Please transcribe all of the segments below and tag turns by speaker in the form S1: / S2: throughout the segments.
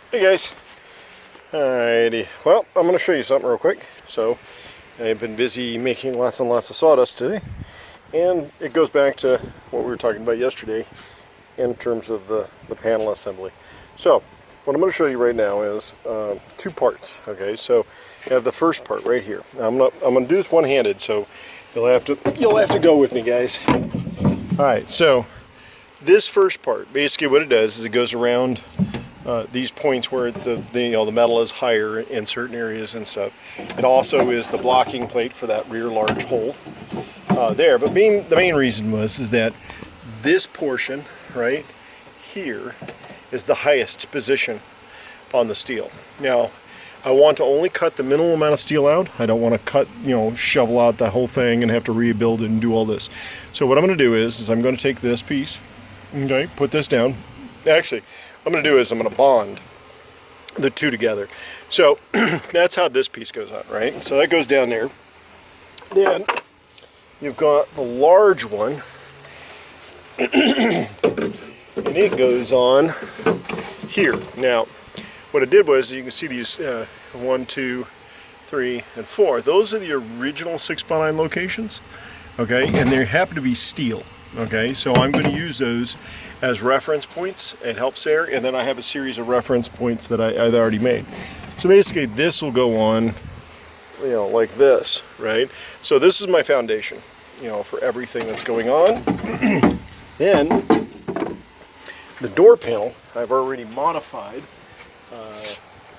S1: Hey guys. Alrighty. Well, I'm going to show you something real quick. So, I've been busy making lots and lots of sawdust today. And it goes back to what we were talking about yesterday in terms of the panel assembly. So, what I'm going to show you right now is two parts. Okay, so you have the first part right here. Now, I'm going to do this one-handed, so you'll have to go with me, guys. Alright, so this first part, basically what it does is it goes around these points where the metal is higher in certain areas and stuff. It also is the blocking plate for that rear large hole there. But the main reason is that this portion right here is the highest position on the steel. Now, I want to only cut the minimal amount of steel out. I don't want to cut, shovel out the whole thing and have to rebuild it and do all this. So what I'm going to do is I'm going to take this piece, okay, put this down. Actually, what I'm going to do is I'm going to bond the two together. So that's how this piece goes on, right? So that goes down there. Then you've got the large one, and it goes on here. Now, what it did was, you can see these 1, 2, 3, and 4. Those are the original 6x9 locations, okay? And they happen to be steel. Okay, so I'm going to use those as reference points. It helps there, and then I have a series of reference points that I've already made. So basically, this will go on, like this, right? So this is my foundation, for everything that's going on. Then the door panel I've already modified.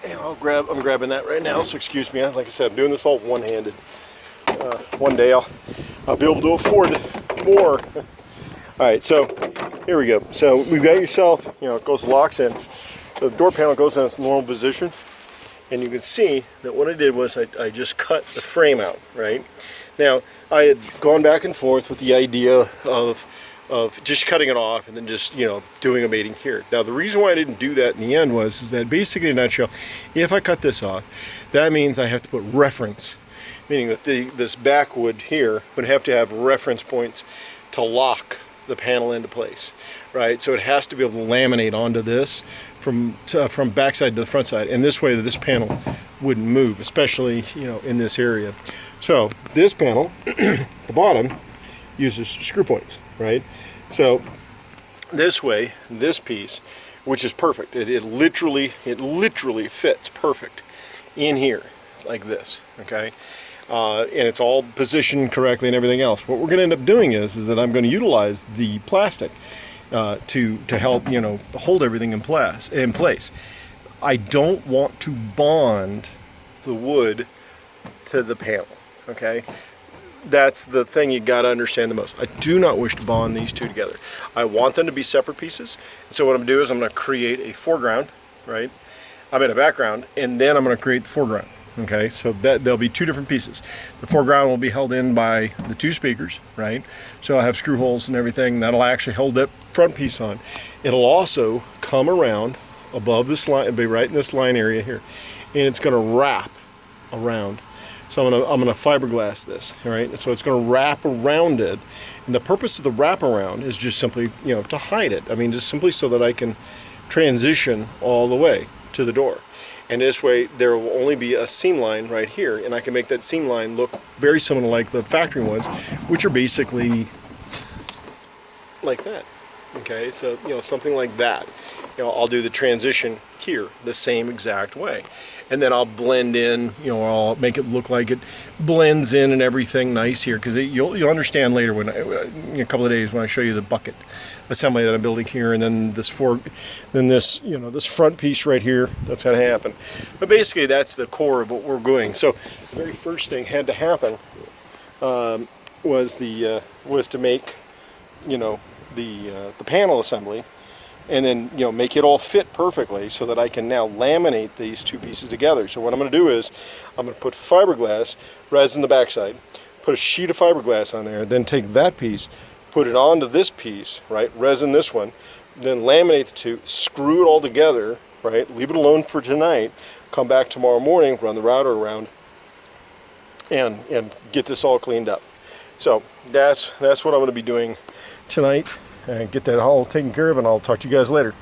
S1: And I'm grabbing that right now. So excuse me. Like I said, I'm doing this all one-handed. One day I'll be able to afford more. Alright, so here we go. So we've got yourself, it locks in. So the door panel goes in its normal position. And you can see that what I did was I just cut the frame out, right? Now, I had gone back and forth with the idea of just cutting it off and then just, doing a mating here. Now, the reason why I didn't do that in the end is that basically, in a nutshell, if I cut this off, that means I have to put reference, meaning that this backwood here would have to have reference points to lock the panel into place, right? So it has to be able to laminate onto this from backside to the front side, and this way that this panel wouldn't move, especially in this area. So this panel, the bottom, uses screw points, right? So this way, this piece, which is perfect, it literally fits perfect in here like this, okay? And it's all positioned correctly and everything else. What we're going to end up doing is that I'm going to utilize the plastic to help hold everything in place. I don't want to bond the wood to the panel. Okay, that's the thing you got to understand the most. I do not wish to bond these two together. I want them to be separate pieces. So what I'm going to do is I'm going to create a foreground, right? I'm in a background, and then I'm going to create the foreground. Okay, so there'll be two different pieces. The foreground will be held in by the two speakers, right? So I'll have screw holes and everything. That'll actually hold that front piece on. It'll also come around above this line, it'll be right in this line area here, and it's going to wrap around. So I'm gonna fiberglass this, all right? So it's going to wrap around it, and the purpose of the wraparound is just simply, to hide it. I mean, just simply so that I can transition all the way to the door. And this way, there will only be a seam line right here, and I can make that seam line look very similar like the factory ones, which are basically like that. Okay, so something like that. I'll do the transition here the same exact way, and then I'll blend in. I'll make it look like it blends in and everything nice here, because you'll understand later when in a couple of days when I show you the bucket assembly that I'm building here, and then this this front piece right here. That's going to happen. But basically, that's the core of what we're doing. So the very first thing had to happen was to make the panel assembly, and then make it all fit perfectly so that I can now laminate these two pieces together. So what I'm going to do is I'm going to put fiberglass resin the backside, put a sheet of fiberglass on there, then take that piece, put it onto this piece, right, resin this one, then laminate the two, screw it all together, right, leave it alone for tonight, come back tomorrow morning, run the router around, and get this all cleaned up. So that's what I'm going to be doing tonight, and get that all taken care of, and I'll talk to you guys later.